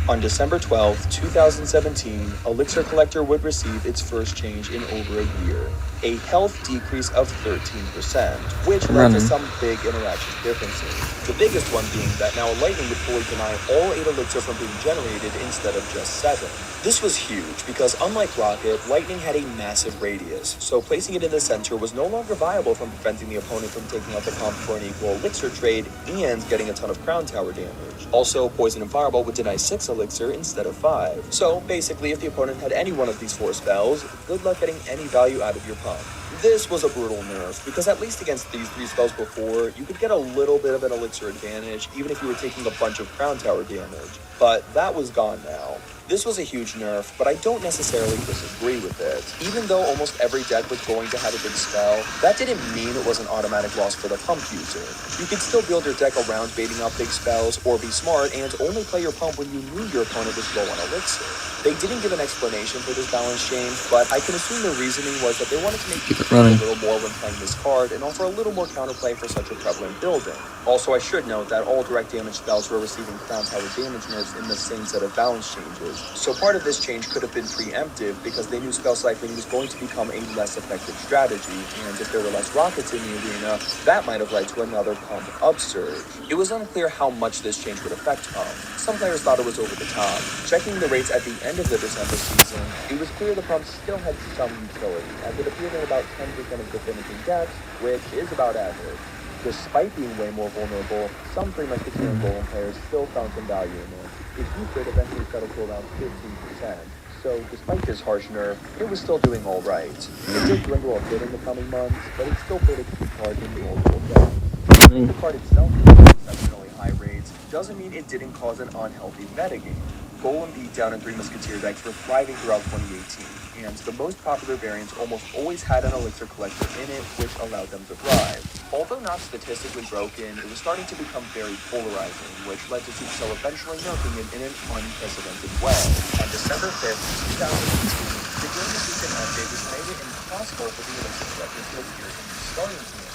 Speaker 3: On December 12, 2017, Elixir Collector would receive its first change in over a year, a health decrease of 13%, which led to some big interaction differences. The biggest one being that now Lightning would fully deny all 8 Elixir from being generated instead of just 7. This was huge because unlike Rocket, Lightning had a massive radius, so placing it in the center was no longer viable from preventing the opponent from taking out the pump for an equal Elixir trade and getting a ton of Crown Tower damage. Also, Poison and Fireball would deny 6 Elixir instead of 5. So basically, if the opponent had any one of these 4 spells, good luck getting any value out of your pump. This was a brutal nerf, because at least against these 3 spells before, you could get a little bit of an Elixir advantage, even if you were taking a bunch of Crown Tower damage. But that was gone now. This was a huge nerf, but I don't necessarily disagree with it. Even though almost every deck was going to have a big spell, that didn't mean it was an automatic loss for the pump user. You could still build your deck around baiting out big spells, or be smart and only play your pump when you knew your opponent was low on Elixir. They didn't give an explanation for this balance change, but I can assume their reasoning was that they wanted to make people think a little more when playing this card and offer a little more counterplay for such a prevalent building. Also, I should note that all direct damage spells were receiving Crown Tower damage nerfs in the same set of balance changes, so part of this change could have been preemptive because they knew spell cycling was going to become a less effective strategy, and if there were less rockets in the arena, that might have led to another pump upsurge. It was unclear how much this change would affect pump. Some players thought it was over the top. Checking the rates at the end of the December season, it was clear the pump still had some utility, as it appeared in about 10% of the finishing decks, which is about average. Despite being way more vulnerable, some Three Musketeer and Golem players still found some value in it. Its use rate eventually settled to around 15%, so despite this harsh nerf, it was still doing alright. It did dwindle a bit in the coming months, but it still played a key part in the overall game. The card itself had exceptionally high rates doesn't mean it didn't cause an unhealthy metagame. Golem Beatdown and Three Musketeer decks were thriving throughout 2018, and the most popular variants almost always had an Elixir Collector in it, which allowed them to thrive. Although not statistically broken, it was starting to become very polarizing, which led to Supercell eventually nerfing it in an unprecedented way. On December 5th, 2018, the game season update was made it impossible for the Elixir Collector to appear in the starting team.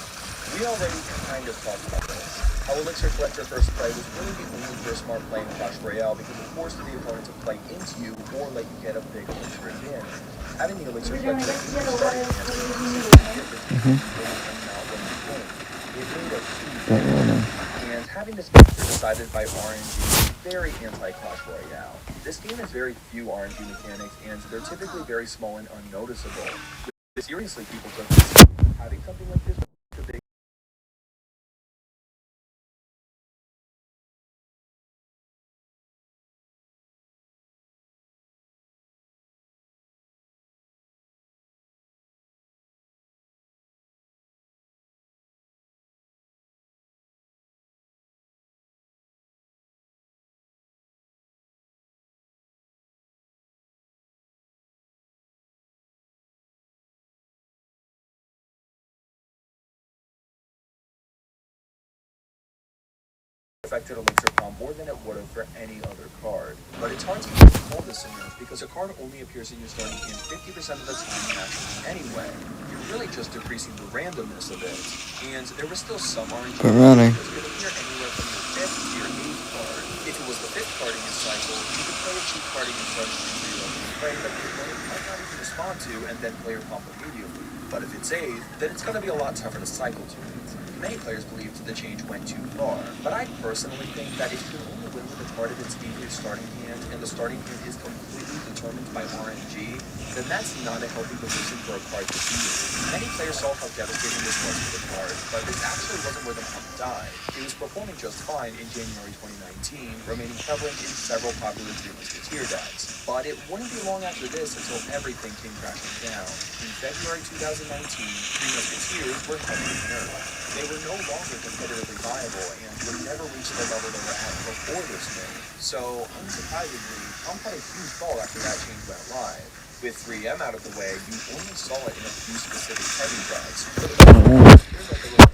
Speaker 3: We already kind of talked about this. How Elixir Collector First Play was really the only first smart play in Clash Royale because it forced the opponent to play into you or let you get a big Elixir advantage. Having the Elixir Collector in your starting team was a difference and having this factor decided by RNG is very anti-Clash Royale. This game has very few RNG mechanics, and they're typically very small and unnoticeable. Seriously, people took this. Having something like this was a big affected Elixir Palm more than it would have for any other card. But it's hard to even call this a nerf because a card only appears in your starting hand 50% of the time naturally anyway. You're really just decreasing the randomness of it. And there was still some RNG that could appear anywhere from your 5th to your 8th card. If it was the 5th card in your cycle, you could play a cheap card in your starting hand for your own frame that the opponent might not even respond to and then player pump immediately. But if it's Aid, then it's going to be a lot tougher to cycle to it. Many players believed the change went too far, but I personally think that if you can only win with a card of its default starting hand, and the starting hand is completely determined by RNG, then that's not a healthy position for a card to be in. Many players saw how devastating this was for the card, but this actually wasn't where the pump died. It was performing just fine in January 2019, remaining prevalent in several popular Three Musketeer decks. But it wouldn't be long after this until everything came crashing down. In February 2019, Three Musketeers were heavily nerfed. They were no longer competitively viable and would never reach the level they were at before this nerf. So, unsurprisingly, Pump had a huge fall after that change went live. With 3M out of the way, you only saw it in a few specific heavy decks. For the most part, it appears like there was a lot.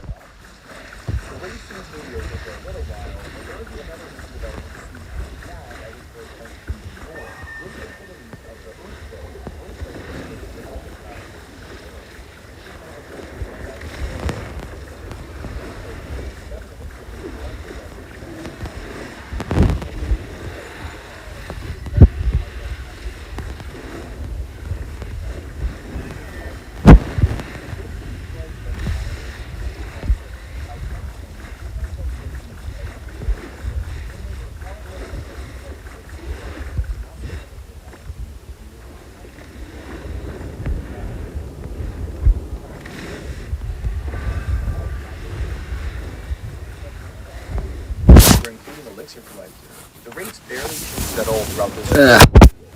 Speaker 3: The race seems to be over for a little while, but there would be another recent development to see now that was where Pump can be more. With the abilities of the including Elixir Collector. The rates barely changed at all throughout this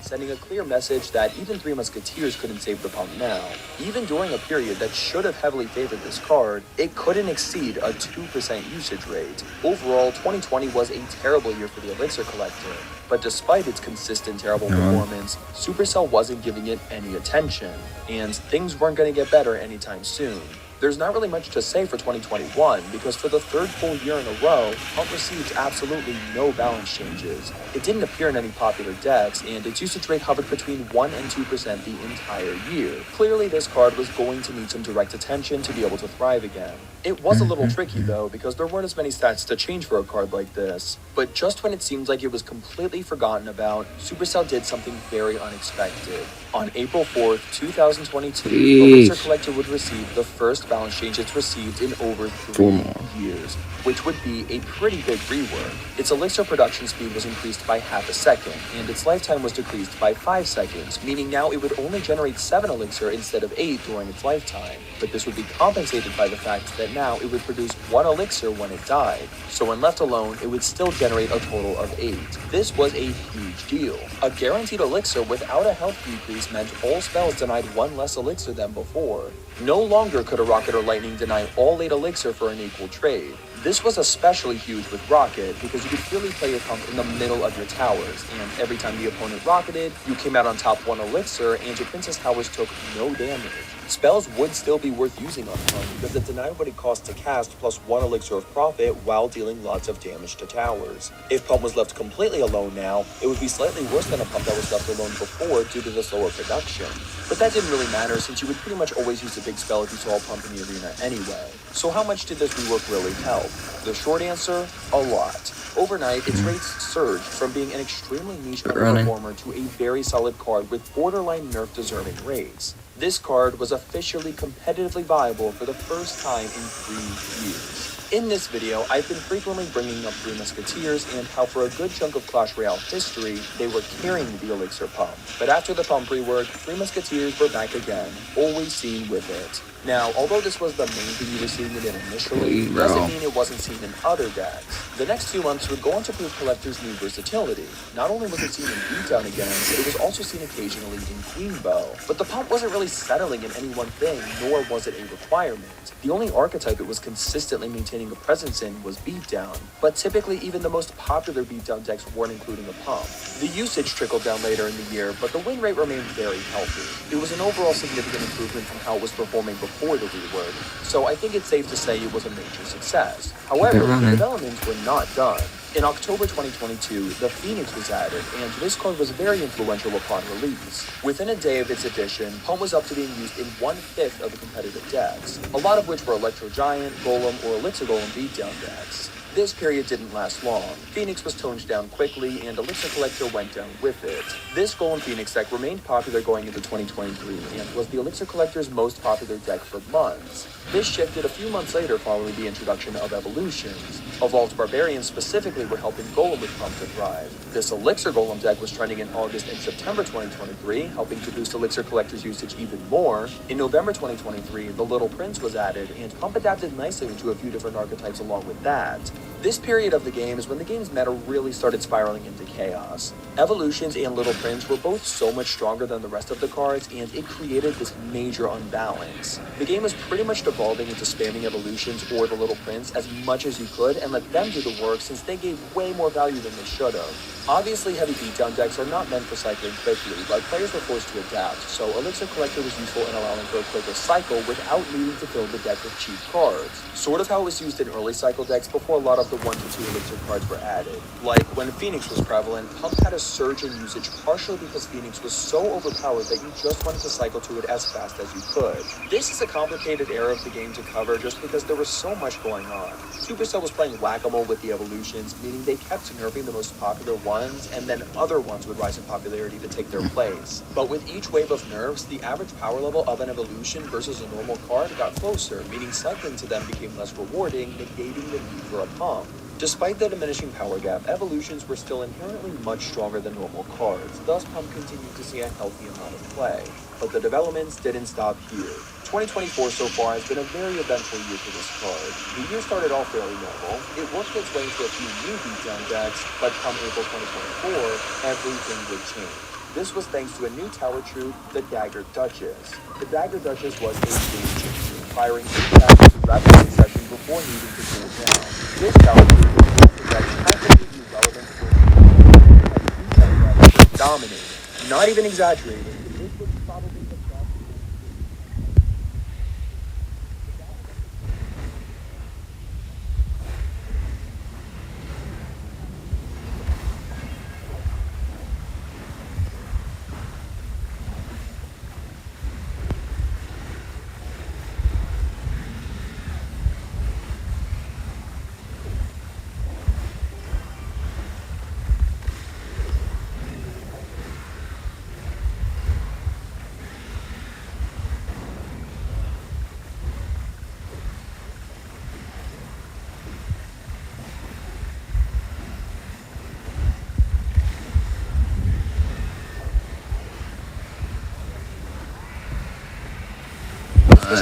Speaker 3: sending a clear message that even Three Musketeers couldn't save the pump now. Even during a period that should have heavily favored this card, it couldn't exceed a 2% usage rate. Overall, 2020 was a terrible year for the Elixir Collector, but despite its consistent terrible performance, Supercell wasn't giving it any attention, and things weren't going to get better anytime soon. There's not really much to say for 2021, because for the third full year in a row, Pump received absolutely no balance changes. It didn't appear in any popular decks, and its usage rate hovered between 1 and 2% the entire year. Clearly, this card was going to need some direct attention to be able to thrive again. It was a little tricky though, because there weren't as many stats to change for a card like this. But just when it seemed like it was completely forgotten about, Supercell did something very unexpected. On April 4th, 2022, Elixir Collector would receive the first balance change it's received in over 3 years, which would be a pretty big rework. Its Elixir production speed was increased by half a second, and its lifetime was decreased by 5 seconds, meaning now it would only generate 7 Elixir instead of 8 during its lifetime. But this would be compensated by the fact that now it would produce 1 Elixir when it died, so when left alone, it would still generate a total of 8. This was a huge deal. A guaranteed Elixir without a health decrease meant all spells denied 1 less Elixir than before. No longer could a Rocket or Lightning deny all 8 Elixir for an equal trade. This was especially huge with Rocket, because you could freely play your pump in the middle of your towers, and every time the opponent rocketed, you came out on top 1 Elixir, and your Princess Towers took no damage. Spells would still be worth using on Pump, because it denied what it cost to cast plus 1 Elixir of Profit while dealing lots of damage to towers. If Pump was left completely alone now, it would be slightly worse than a Pump that was left alone before due to the slower production. But that didn't really matter, since you would pretty much always use a big spell if you saw a Pump in the arena anyway. So how much did this rework really help? The short answer, a lot. Overnight, its rates surged from being an extremely niche underperformer to a very solid card with borderline nerf-deserving rates. This card was officially competitively viable for the first time in 3 years. In this video, I've been frequently bringing up Three Musketeers and how for a good chunk of Clash Royale history, they were carrying the Elixir pump. But after the pump rework, Three Musketeers were back again, always seen with it. Now, although this was the main thing you were seeing it in initially, doesn't mean it wasn't seen in other decks. The next 2 months would go on to prove Collector's new versatility. Not only was it seen in Beatdown again, but it was also seen occasionally in Queen Bow. But the pump wasn't really settling in any one thing, nor was it a requirement. The only archetype it was consistently maintaining a presence in was Beatdown, but typically even the most popular Beatdown decks weren't including a pump. The usage trickled down later in the year, but the win rate remained very healthy. It was an overall significant improvement from how it was performing before the rework, so I think it's safe to say it was a major success. However, the developments were not done. In October 2022, the Phoenix was added, and this card was very influential upon release. Within a day of its addition, Pump was up to being used in 1/5 of the competitive decks, a lot of which were Electro Giant, Golem, or Elixir Golem beatdown decks. This period didn't last long. Phoenix was toned down quickly, and Elixir Collector went down with it. This Golem Phoenix deck remained popular going into 2023, and was the Elixir Collector's most popular deck for months. This shifted a few months later following the introduction of Evolutions. Evolved Barbarians specifically were helping Golem with Pump to thrive. This Elixir Golem deck was trending in August and September 2023, helping to boost Elixir Collector's usage even more. In November 2023, the Little Prince was added, and Pump adapted nicely into a few different archetypes along with that. This period of the game is when the game's meta really started spiraling into chaos. Evolutions and Little Prince were both so much stronger than the rest of the cards, and it created this major unbalance. The game was pretty much devolving into spamming Evolutions or the Little Prince as much as you could and let them do the work, since they gave way more value than they should have. Obviously, heavy beatdown decks are not meant for cycling quickly, but players were forced to adapt, so Elixir Collector was useful in allowing for a quicker cycle without needing to fill the deck with cheap cards. Sort of how it was used in early cycle decks before a lot of the 1 to 2 Elixir cards were added. Like, when Phoenix was prevalent, Pump had a surge in usage partially because Phoenix was so overpowered that you just wanted to cycle to it as fast as you could. This is a complicated era of the game to cover just because there was so much going on. Supercell was playing whack-a-mole with the Evolutions, meaning they kept nerfing the most popular ones, and then other ones would rise in popularity to take their place. But with each wave of nerfs, the average power level of an Evolution versus a normal card got closer, meaning cycling to them became less rewarding, negating the need for a Pump. Despite the diminishing power gap, Evolutions were still inherently much stronger than normal cards, thus Pump continued to see a healthy amount of play. But the developments didn't stop here. 2024 so far has been a very eventful year for this card. The year started off fairly normal. It worked its way into a few new beatdown decks, but come April 2024, everything would change. This was thanks to a new tower troop, the Dagger Duchess. The Dagger Duchess was a game changer, firing 8 attacks in rapid succession before needing to cool down. This tower troop was the deck's tactically relevant for dominating. Not even exaggerating. This was probably the best.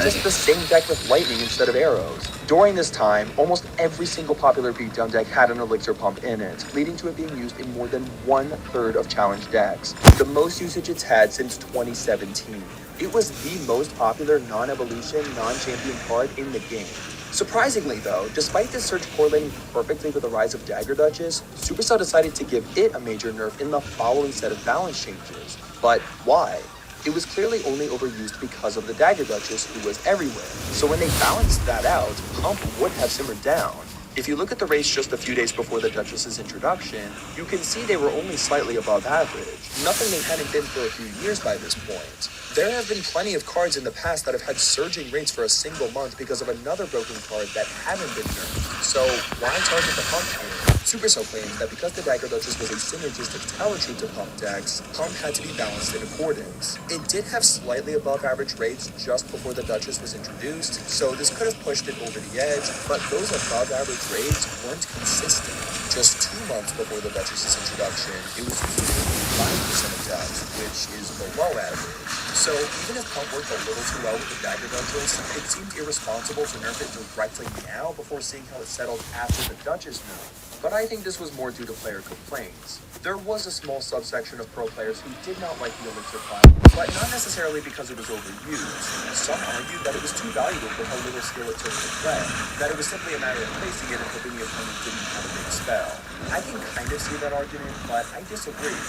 Speaker 3: was just the same deck with lightning instead of arrows. During this time, almost every single popular beatdown deck had an Elixir Pump in it, leading to it being used in more than 1/3 of challenge decks, the most usage it's had since 2017. It was the most popular non-evolution, non-champion card in the game. Surprisingly though, despite this surge correlating perfectly with the rise of Dagger Duchess, Supercell decided to give it a major nerf in the following set of balance changes. But why? It was clearly only overused because of the Dagger Duchess, who was everywhere. So when they balanced that out, Pump would have simmered down. If you look at the race just a few days before the Duchess's introduction, you can see they were only slightly above average, nothing they hadn't been for a few years by this point. There have been plenty of cards in the past that have had surging rates for a single month because of another broken card that hadn't been nerfed. So why target the Pump here? Supercell claims that because the Dagger Duchess was a synergistic tower troop to Pump decks, Pump had to be balanced in accordance. It did have slightly above average rates just before the Duchess was introduced, so this could have pushed it over the edge, but those above average rates weren't consistent. Just 2 months before the Duchess's introduction, it was using 5% of decks, which is below average. So even if Pump worked a little too well with the Dagger Duchess, it seemed irresponsible to nerf it directly now before seeing how it settled after the Duchess nerf. But I think this was more due to player complaints. There was a small subsection of pro players who did not like the Elixir class, but not necessarily because it was overused. Some argued that it was too valuable for how little skill it took to play, that it was simply a matter of placing it and hoping the opponent didn't have a big spell. I can kind of see that argument, but I disagree.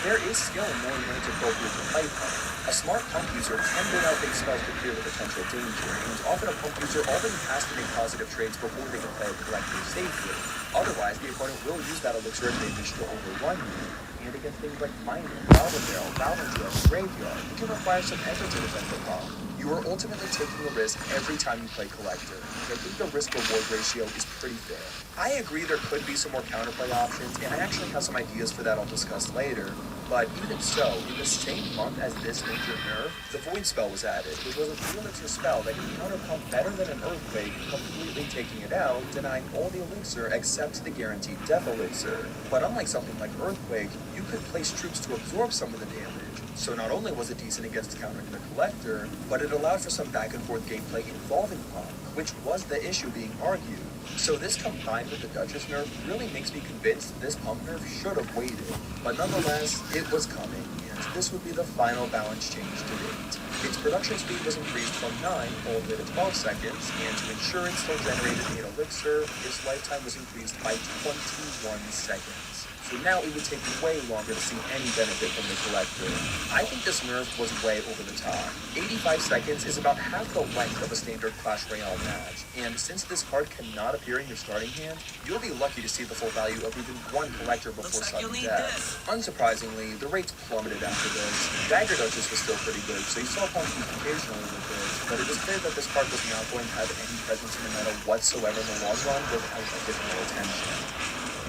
Speaker 3: There is skill in knowing when it's appropriate to play Pump. A smart Pump user can build out big spells to clear the potential danger, and often a Pump user already has to make positive trades before they can play it correctly safely. Otherwise, the opponent will use that Elixir advantage to overrun you. And against things like Miner, Valve Barrel, Valve Graveyard, you can require some effort to defend the Pump. You are ultimately taking a risk every time you play Collector. I think the risk-reward ratio is pretty fair. I agree there could be some more counterplay options, and I actually have some ideas for that I'll discuss later. But even so, in the same month as this major nerf, the Void Spell was added, which was a 3-elixir spell that can counter pump better than an Earthquake, completely taking it out, denying all the elixir except the guaranteed Death Elixir. But unlike something like Earthquake, you could place troops to absorb some of the damage. So not only was it decent against countering the Collector, but it allowed for some back and forth gameplay involving pump, which was the issue being argued. So this combined with the Duchess nerf really makes me convinced this pump nerf should have waited. But nonetheless, it was coming, and this would be the final balance change to date. Its production speed was increased from 9 all the way to 12 seconds, and to ensure it still generated 8 elixir, its lifetime was increased by 21 seconds. So now it would take way longer to see any benefit from the Collector. I think this nerf was way over the top. 85 seconds is about half the length of a standard Clash Royale match, and since this card cannot appear in your starting hand, you'll be lucky to see the full value of even one Collector before sudden death. Unsurprisingly, the rates plummeted after this. Dagger Duchess was still pretty good, so you saw pump use occasionally with it, but it was clear that this card was not going to have any presence in the meta whatsoever in the long run without additional attention.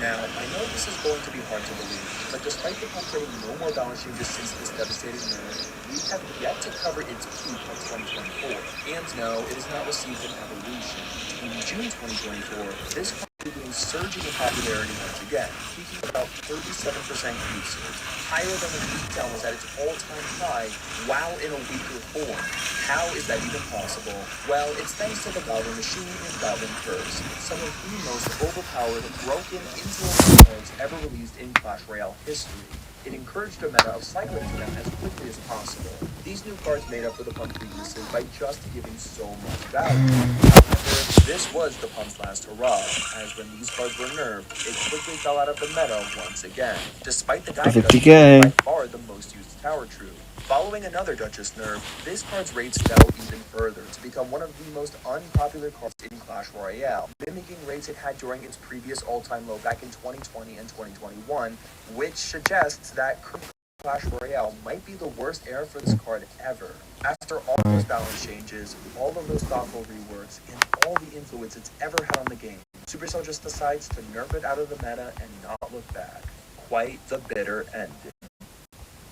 Speaker 3: Now, I know this is going to be hard to believe, but despite the pump getting no more balance changes since this devastating nerf, we have yet to cover its peak of 2024. And no, it has not received an evolution. In June 2024, this card began surging in popularity once again, peaking about 37% usage, higher than when Beatdown was at its all-time high, while in a weaker form. How is that even possible? Well, it's thanks to the Goblin Machine and Goblin Curse, some of the most overpowered, broken, influential cards ever released in Clash Royale history. It encouraged a meta of cycling to them as quickly as possible. These new cards made up for the pump weaknesses by just giving so much value. However, this was the pump's last hurrah, as when these cards were nerfed, it quickly fell out of the meta once again, despite the Dagger Duchess being by far the most used tower troop. Following another Duchess nerf, this card's rates fell even further to become one of the most unpopular cards in Clash Royale, mimicking rates it had during its previous all-time low back in 2020 and 2021, which suggests that current Clash Royale might be the worst era for this card ever. After all those balance changes, all of those thoughtful reworks, and all the influence it's ever had on the game, Supercell just decides to nerf it out of the meta and not look back. Quite the bitter ending.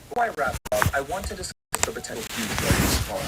Speaker 3: Before I wrap up, I want to discuss the potential future of this card.